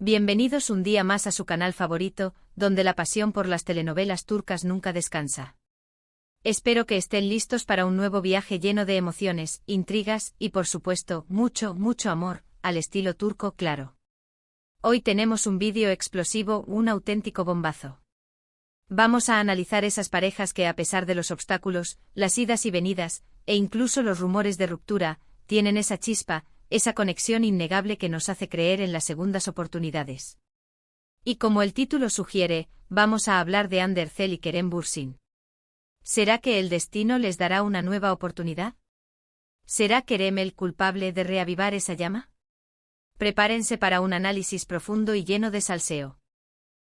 Bienvenidos un día más a su canal favorito, donde la pasión por las telenovelas turcas nunca descansa. Espero que estén listos para un nuevo viaje lleno de emociones, intrigas y por supuesto, mucho amor, al estilo turco claro. Hoy tenemos un vídeo explosivo, un auténtico bombazo. Vamos a analizar esas parejas que a pesar de los obstáculos, las idas y venidas, e incluso los rumores de ruptura, tienen esa chispa, esa conexión innegable que nos hace creer en las segundas oportunidades. Y como el título sugiere, vamos a hablar de Hande Erçel y Kerem Bürsin. ¿Será que el destino les dará una nueva oportunidad? ¿Será Kerem el culpable de reavivar esa llama? Prepárense para un análisis profundo y lleno de salseo.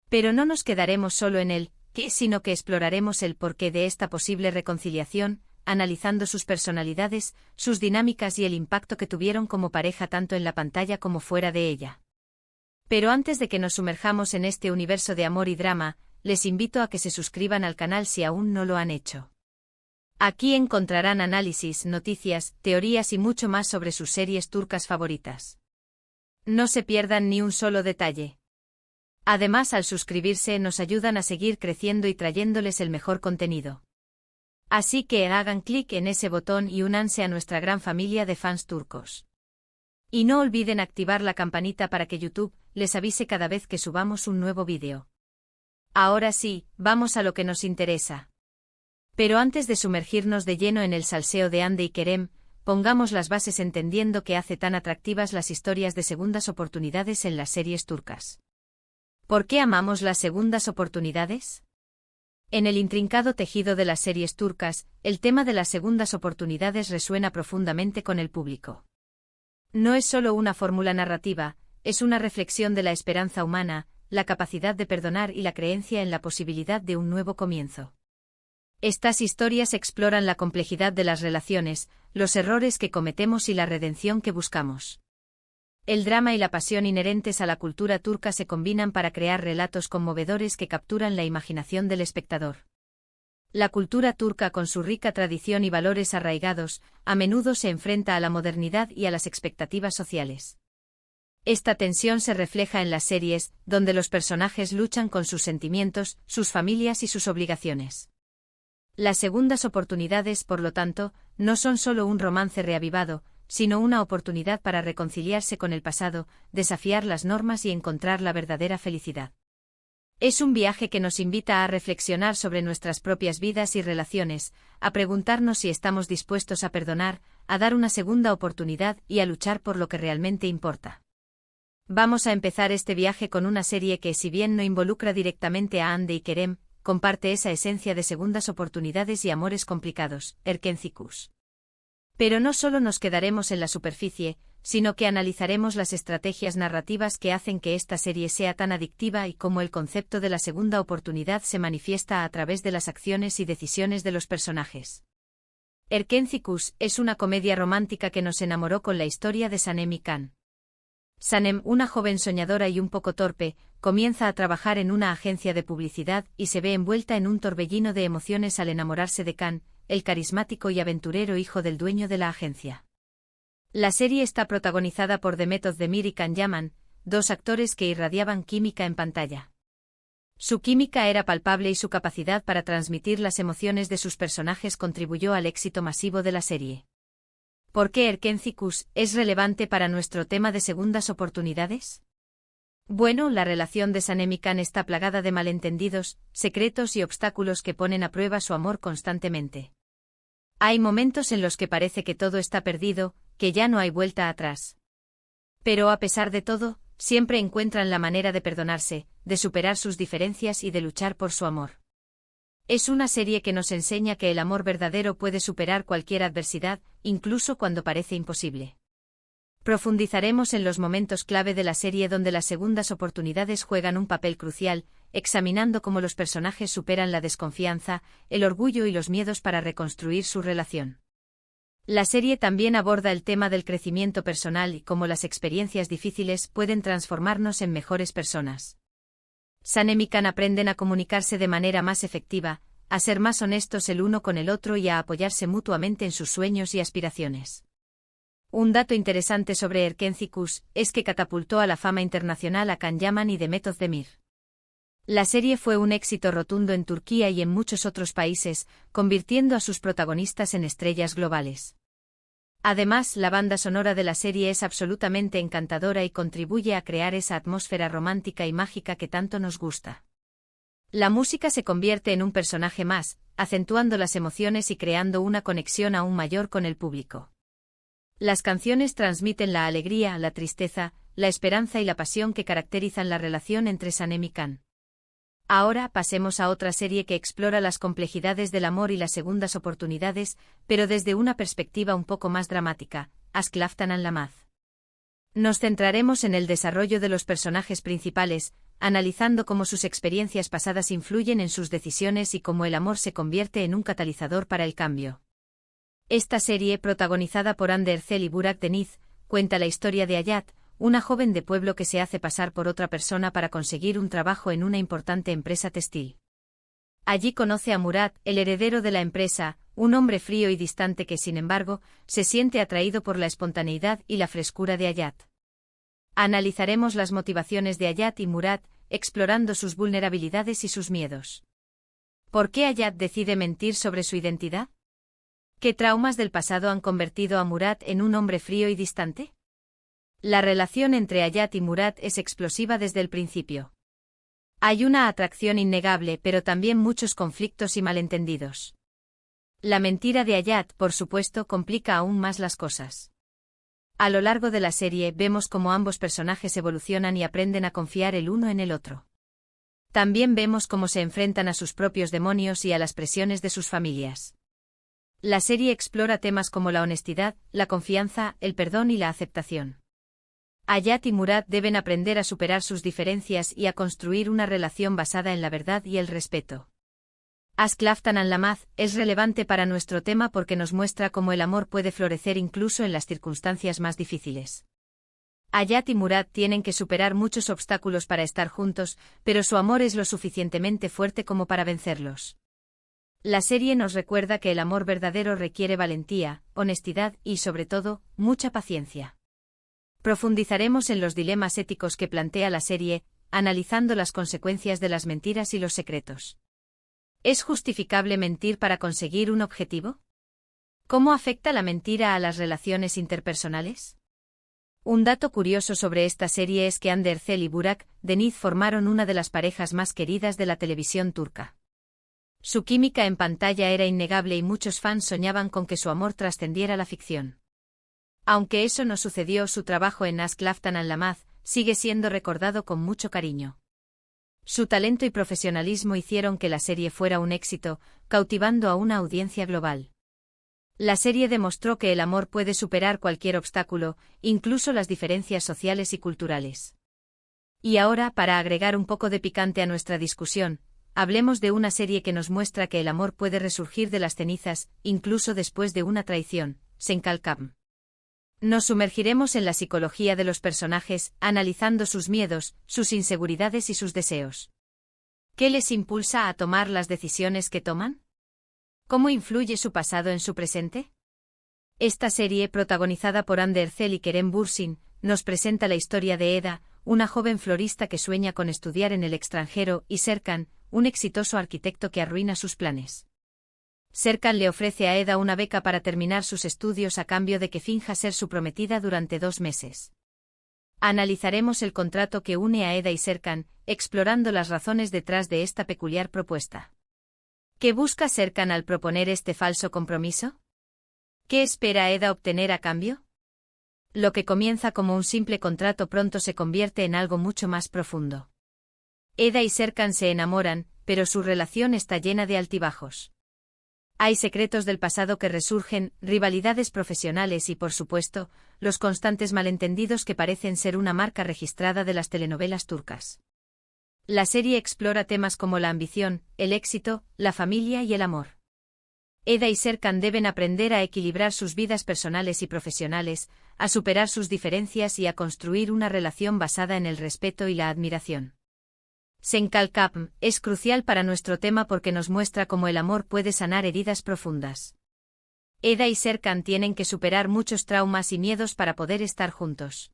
Pero no nos quedaremos solo en el qué, sino que exploraremos el porqué de esta posible reconciliación, analizando sus personalidades, sus dinámicas y el impacto que tuvieron como pareja tanto en la pantalla como fuera de ella. Pero antes de que nos sumerjamos en este universo de amor y drama, les invito a que se suscriban al canal si aún no lo han hecho. Aquí encontrarán análisis, noticias, teorías y mucho más sobre sus series turcas favoritas. No se pierdan ni un solo detalle. Además, al suscribirse nos ayudan a seguir creciendo y trayéndoles el mejor contenido. Así que hagan clic en ese botón y únanse a nuestra gran familia de fans turcos. Y no olviden activar la campanita para que YouTube les avise cada vez que subamos un nuevo vídeo. Ahora sí, vamos a lo que nos interesa. Pero antes de sumergirnos de lleno en el salseo de Hande y Kerem, pongamos las bases entendiendo qué hace tan atractivas las historias de segundas oportunidades en las series turcas. ¿Por qué amamos las segundas oportunidades? En el intrincado tejido de las series turcas, el tema de las segundas oportunidades resuena profundamente con el público. No es solo una fórmula narrativa, es una reflexión de la esperanza humana, la capacidad de perdonar y la creencia en la posibilidad de un nuevo comienzo. Estas historias exploran la complejidad de las relaciones, los errores que cometemos y la redención que buscamos. El drama y la pasión inherentes a la cultura turca se combinan para crear relatos conmovedores que capturan la imaginación del espectador. La cultura turca, con su rica tradición y valores arraigados, a menudo se enfrenta a la modernidad y a las expectativas sociales. Esta tensión se refleja en las series, donde los personajes luchan con sus sentimientos, sus familias y sus obligaciones. Las segundas oportunidades, por lo tanto, no son solo un romance reavivado, sino una oportunidad para reconciliarse con el pasado, desafiar las normas y encontrar la verdadera felicidad. Es un viaje que nos invita a reflexionar sobre nuestras propias vidas y relaciones, a preguntarnos si estamos dispuestos a perdonar, a dar una segunda oportunidad y a luchar por lo que realmente importa. Vamos a empezar este viaje con una serie que, si bien no involucra directamente a Hande y Kerem, comparte esa esencia de segundas oportunidades y amores complicados, Erkenci. Pero no solo nos quedaremos en la superficie, sino que analizaremos las estrategias narrativas que hacen que esta serie sea tan adictiva y cómo el concepto de la segunda oportunidad se manifiesta a través de las acciones y decisiones de los personajes. Erkenci es una comedia romántica que nos enamoró con la historia de Sanem y Can. Sanem, una joven soñadora y un poco torpe, comienza a trabajar en una agencia de publicidad y se ve envuelta en un torbellino de emociones al enamorarse de Can, el carismático y aventurero hijo del dueño de la agencia. La serie está protagonizada por Demet Özdemir y Can Yaman, dos actores que irradiaban química en pantalla. Su química era palpable y su capacidad para transmitir las emociones de sus personajes contribuyó al éxito masivo de la serie. ¿Por qué Erkenci es relevante para nuestro tema de segundas oportunidades? Bueno, la relación de Sanem y Can está plagada de malentendidos, secretos y obstáculos que ponen a prueba su amor constantemente. Hay momentos en los que parece que todo está perdido, que ya no hay vuelta atrás. Pero a pesar de todo, siempre encuentran la manera de perdonarse, de superar sus diferencias y de luchar por su amor. Es una serie que nos enseña que el amor verdadero puede superar cualquier adversidad, incluso cuando parece imposible. Profundizaremos en los momentos clave de la serie donde las segundas oportunidades juegan un papel crucial, examinando cómo los personajes superan la desconfianza, el orgullo y los miedos para reconstruir su relación. La serie también aborda el tema del crecimiento personal y cómo las experiencias difíciles pueden transformarnos en mejores personas. Sanem y Can aprenden a comunicarse de manera más efectiva, a ser más honestos el uno con el otro y a apoyarse mutuamente en sus sueños y aspiraciones. Un dato interesante sobre Erkenci es que catapultó a la fama internacional a Can Yaman y Demet Özdemir. La serie fue un éxito rotundo en Turquía y en muchos otros países, convirtiendo a sus protagonistas en estrellas globales. Además, la banda sonora de la serie es absolutamente encantadora y contribuye a crear esa atmósfera romántica y mágica que tanto nos gusta. La música se convierte en un personaje más, acentuando las emociones y creando una conexión aún mayor con el público. Las canciones transmiten la alegría, la tristeza, la esperanza y la pasión que caracterizan la relación entre Sanem y Can. Ahora pasemos a otra serie que explora las complejidades del amor y las segundas oportunidades, pero desde una perspectiva un poco más dramática, Aşk Laftan Anlamaz. Nos centraremos en el desarrollo de los personajes principales, analizando cómo sus experiencias pasadas influyen en sus decisiones y cómo el amor se convierte en un catalizador para el cambio. Esta serie, protagonizada por Hande Erçel y Burak Deniz, cuenta la historia de Hayat, una joven de pueblo que se hace pasar por otra persona para conseguir un trabajo en una importante empresa textil. Allí conoce a Murat, el heredero de la empresa, un hombre frío y distante que, sin embargo, se siente atraído por la espontaneidad y la frescura de Hayat. Analizaremos las motivaciones de Hayat y Murat, explorando sus vulnerabilidades y sus miedos. ¿Por qué Hayat decide mentir sobre su identidad? ¿Qué traumas del pasado han convertido a Murat en un hombre frío y distante? La relación entre Hayat y Murat es explosiva desde el principio. Hay una atracción innegable, pero también muchos conflictos y malentendidos. La mentira de Hayat, por supuesto, complica aún más las cosas. A lo largo de la serie vemos cómo ambos personajes evolucionan y aprenden a confiar el uno en el otro. También vemos cómo se enfrentan a sus propios demonios y a las presiones de sus familias. La serie explora temas como la honestidad, la confianza, el perdón y la aceptación. Hayat y Murat deben aprender a superar sus diferencias y a construir una relación basada en la verdad y el respeto. Aşk Laftan Anlamaz es relevante para nuestro tema porque nos muestra cómo el amor puede florecer incluso en las circunstancias más difíciles. Hayat y Murat tienen que superar muchos obstáculos para estar juntos, pero su amor es lo suficientemente fuerte como para vencerlos. La serie nos recuerda que el amor verdadero requiere valentía, honestidad y, sobre todo, mucha paciencia. Profundizaremos en los dilemas éticos que plantea la serie, analizando las consecuencias de las mentiras y los secretos. ¿Es justificable mentir para conseguir un objetivo? ¿Cómo afecta la mentira a las relaciones interpersonales? Un dato curioso sobre esta serie es que Hande Erçel y Burak Deniz formaron una de las parejas más queridas de la televisión turca. Su química en pantalla era innegable y muchos fans soñaban con que su amor trascendiera la ficción. Aunque eso no sucedió, su trabajo en Aşk Laftan Anlamaz sigue siendo recordado con mucho cariño. Su talento y profesionalismo hicieron que la serie fuera un éxito, cautivando a una audiencia global. La serie demostró que el amor puede superar cualquier obstáculo, incluso las diferencias sociales y culturales. Y ahora, para agregar un poco de picante a nuestra discusión, hablemos de una serie que nos muestra que el amor puede resurgir de las cenizas, incluso después de una traición, Sen Kalkam. Nos sumergiremos en la psicología de los personajes, analizando sus miedos, sus inseguridades y sus deseos. ¿Qué les impulsa a tomar las decisiones que toman? ¿Cómo influye su pasado en su presente? Esta serie, protagonizada por Hande Erçel y Kerem Bürsin, nos presenta la historia de Eda, una joven florista que sueña con estudiar en el extranjero, y Serkan, un exitoso arquitecto que arruina sus planes. Serkan le ofrece a Eda una beca para terminar sus estudios a cambio de que finja ser su prometida durante 2 meses. Analizaremos el contrato que une a Eda y Serkan, explorando las razones detrás de esta peculiar propuesta. ¿Qué busca Serkan al proponer este falso compromiso? ¿Qué espera Eda obtener a cambio? Lo que comienza como un simple contrato pronto se convierte en algo mucho más profundo. Eda y Serkan se enamoran, pero su relación está llena de altibajos. Hay secretos del pasado que resurgen, rivalidades profesionales y, por supuesto, los constantes malentendidos que parecen ser una marca registrada de las telenovelas turcas. La serie explora temas como la ambición, el éxito, la familia y el amor. Eda y Serkan deben aprender a equilibrar sus vidas personales y profesionales, a superar sus diferencias y a construir una relación basada en el respeto y la admiración. Sen Kalkam es crucial para nuestro tema porque nos muestra cómo el amor puede sanar heridas profundas. Eda y Serkan tienen que superar muchos traumas y miedos para poder estar juntos.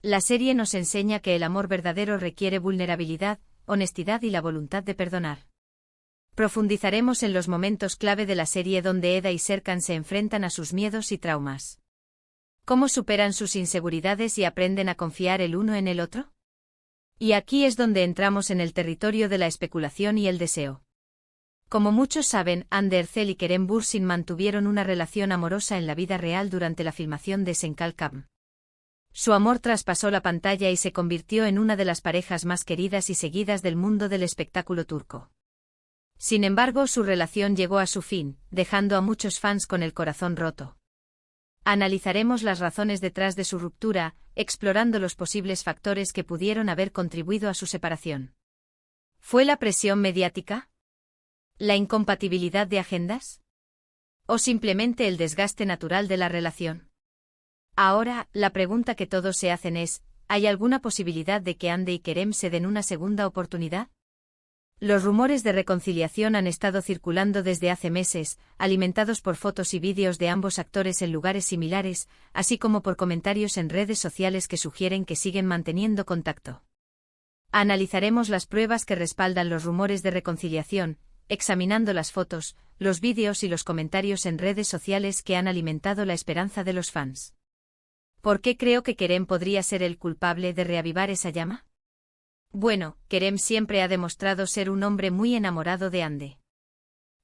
La serie nos enseña que el amor verdadero requiere vulnerabilidad, honestidad y la voluntad de perdonar. Profundizaremos en los momentos clave de la serie donde Eda y Serkan se enfrentan a sus miedos y traumas. ¿Cómo superan sus inseguridades y aprenden a confiar el uno en el otro? Y aquí es donde entramos en el territorio de la especulación y el deseo. Como muchos saben, Hande Erçel y Kerem Bürsin mantuvieron una relación amorosa en la vida real durante la filmación de Senkalkam. Su amor traspasó la pantalla y se convirtió en una de las parejas más queridas y seguidas del mundo del espectáculo turco. Sin embargo, su relación llegó a su fin, dejando a muchos fans con el corazón roto. Analizaremos las razones detrás de su ruptura, explorando los posibles factores que pudieron haber contribuido a su separación. ¿Fue la presión mediática? ¿La incompatibilidad de agendas? ¿O simplemente el desgaste natural de la relación? Ahora, la pregunta que todos se hacen es, ¿hay alguna posibilidad de que Hande y Kerem se den una segunda oportunidad? Los rumores de reconciliación han estado circulando desde hace meses, alimentados por fotos y vídeos de ambos actores en lugares similares, así como por comentarios en redes sociales que sugieren que siguen manteniendo contacto. Analizaremos las pruebas que respaldan los rumores de reconciliación, examinando las fotos, los vídeos y los comentarios en redes sociales que han alimentado la esperanza de los fans. ¿Por qué creo que Kerem podría ser el culpable de reavivar esa llama? Bueno, Kerem siempre ha demostrado ser un hombre muy enamorado de Hande.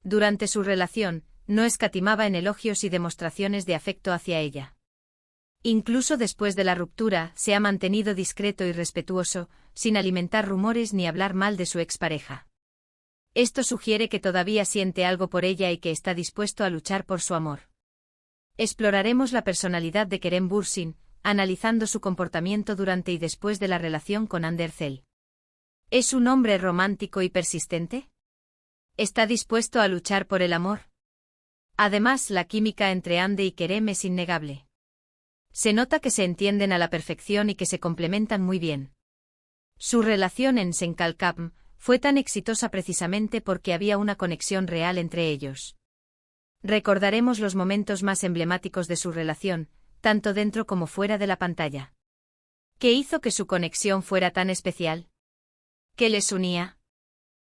Durante su relación, no escatimaba en elogios y demostraciones de afecto hacia ella. Incluso después de la ruptura, se ha mantenido discreto y respetuoso, sin alimentar rumores ni hablar mal de su expareja. Esto sugiere que todavía siente algo por ella y que está dispuesto a luchar por su amor. Exploraremos la personalidad de Kerem Bürsin, analizando su comportamiento durante y después de la relación con Hande Erçel. ¿Es un hombre romántico y persistente? ¿Está dispuesto a luchar por el amor? Además, la química entre Hande y Kerem es innegable. Se nota que se entienden a la perfección y que se complementan muy bien. Su relación en Senkalkam fue tan exitosa precisamente porque había una conexión real entre ellos. Recordaremos los momentos más emblemáticos de su relación, tanto dentro como fuera de la pantalla. ¿Qué hizo que su conexión fuera tan especial? ¿Qué les unía?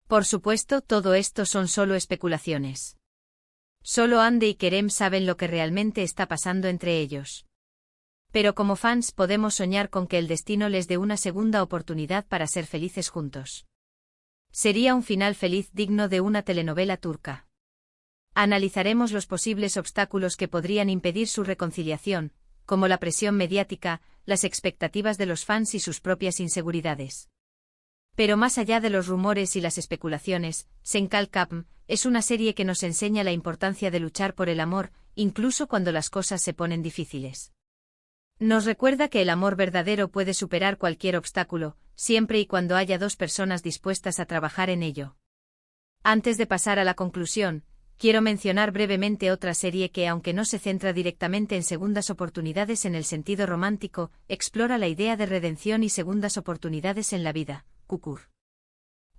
Por supuesto, todo esto son solo especulaciones. Solo Hande y Kerem saben lo que realmente está pasando entre ellos. Pero como fans podemos soñar con que el destino les dé una segunda oportunidad para ser felices juntos. Sería un final feliz digno de una telenovela turca. Analizaremos los posibles obstáculos que podrían impedir su reconciliación, como la presión mediática, las expectativas de los fans y sus propias inseguridades. Pero más allá de los rumores y las especulaciones, Senkalkam es una serie que nos enseña la importancia de luchar por el amor, incluso cuando las cosas se ponen difíciles. Nos recuerda que el amor verdadero puede superar cualquier obstáculo, siempre y cuando haya dos personas dispuestas a trabajar en ello. Antes de pasar a la conclusión, quiero mencionar brevemente otra serie que, aunque no se centra directamente en segundas oportunidades en el sentido romántico, explora la idea de redención y segundas oportunidades en la vida, Kukur.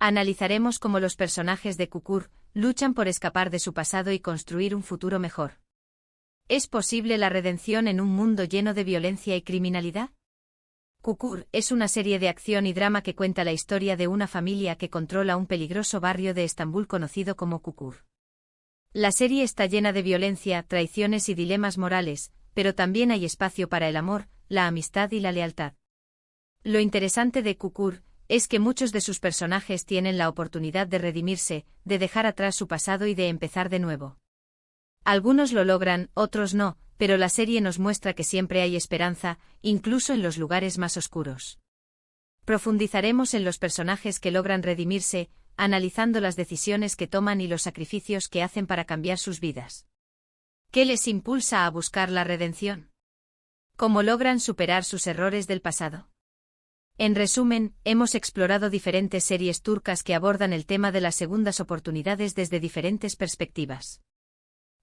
Analizaremos cómo los personajes de Kukur luchan por escapar de su pasado y construir un futuro mejor. ¿Es posible la redención en un mundo lleno de violencia y criminalidad? Kukur es una serie de acción y drama que cuenta la historia de una familia que controla un peligroso barrio de Estambul conocido como Kukur. La serie está llena de violencia, traiciones y dilemas morales, pero también hay espacio para el amor, la amistad y la lealtad. Lo interesante de Kukur es que muchos de sus personajes tienen la oportunidad de redimirse, de dejar atrás su pasado y de empezar de nuevo. Algunos lo logran, otros no, pero la serie nos muestra que siempre hay esperanza, incluso en los lugares más oscuros. Profundizaremos en los personajes que logran redimirse, analizando las decisiones que toman y los sacrificios que hacen para cambiar sus vidas. ¿Qué les impulsa a buscar la redención? ¿Cómo logran superar sus errores del pasado? En resumen, hemos explorado diferentes series turcas que abordan el tema de las segundas oportunidades desde diferentes perspectivas.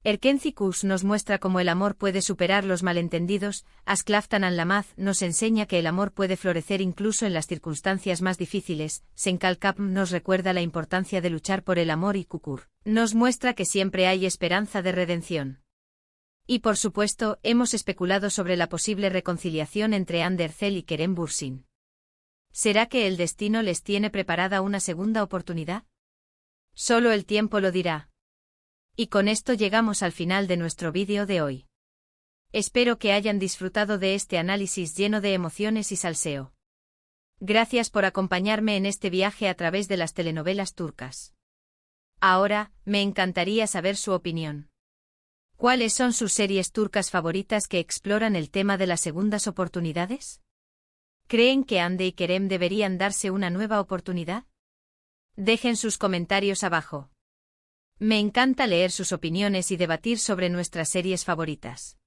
Erkenci Kuş nos muestra cómo el amor puede superar los malentendidos, Asklaftan Anlamaz nos enseña que el amor puede florecer incluso en las circunstancias más difíciles, Senkalkam nos recuerda la importancia de luchar por el amor y Kukur nos muestra que siempre hay esperanza de redención. Y por supuesto, hemos especulado sobre la posible reconciliación entre Andercel y Kerem Bürsin. ¿Será que el destino les tiene preparada una segunda oportunidad? Solo el tiempo lo dirá. Y con esto llegamos al final de nuestro vídeo de hoy. Espero que hayan disfrutado de este análisis lleno de emociones y salseo. Gracias por acompañarme en este viaje a través de las telenovelas turcas. Ahora, me encantaría saber su opinión. ¿Cuáles son sus series turcas favoritas que exploran el tema de las segundas oportunidades? ¿Creen que Hande y Kerem deberían darse una nueva oportunidad? Dejen sus comentarios abajo. Me encanta leer sus opiniones y debatir sobre nuestras series favoritas.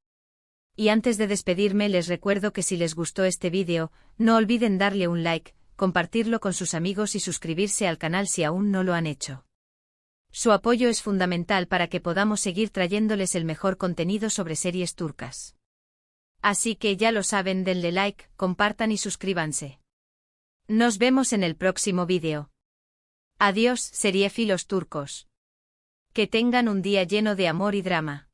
Y antes de despedirme les recuerdo que si les gustó este vídeo, no olviden darle un like, compartirlo con sus amigos y suscribirse al canal si aún no lo han hecho. Su apoyo es fundamental para que podamos seguir trayéndoles el mejor contenido sobre series turcas. Así que ya lo saben, denle like, compartan y suscríbanse. Nos vemos en el próximo vídeo. Adiós, seriéfilos turcos. Que tengan un día lleno de amor y drama.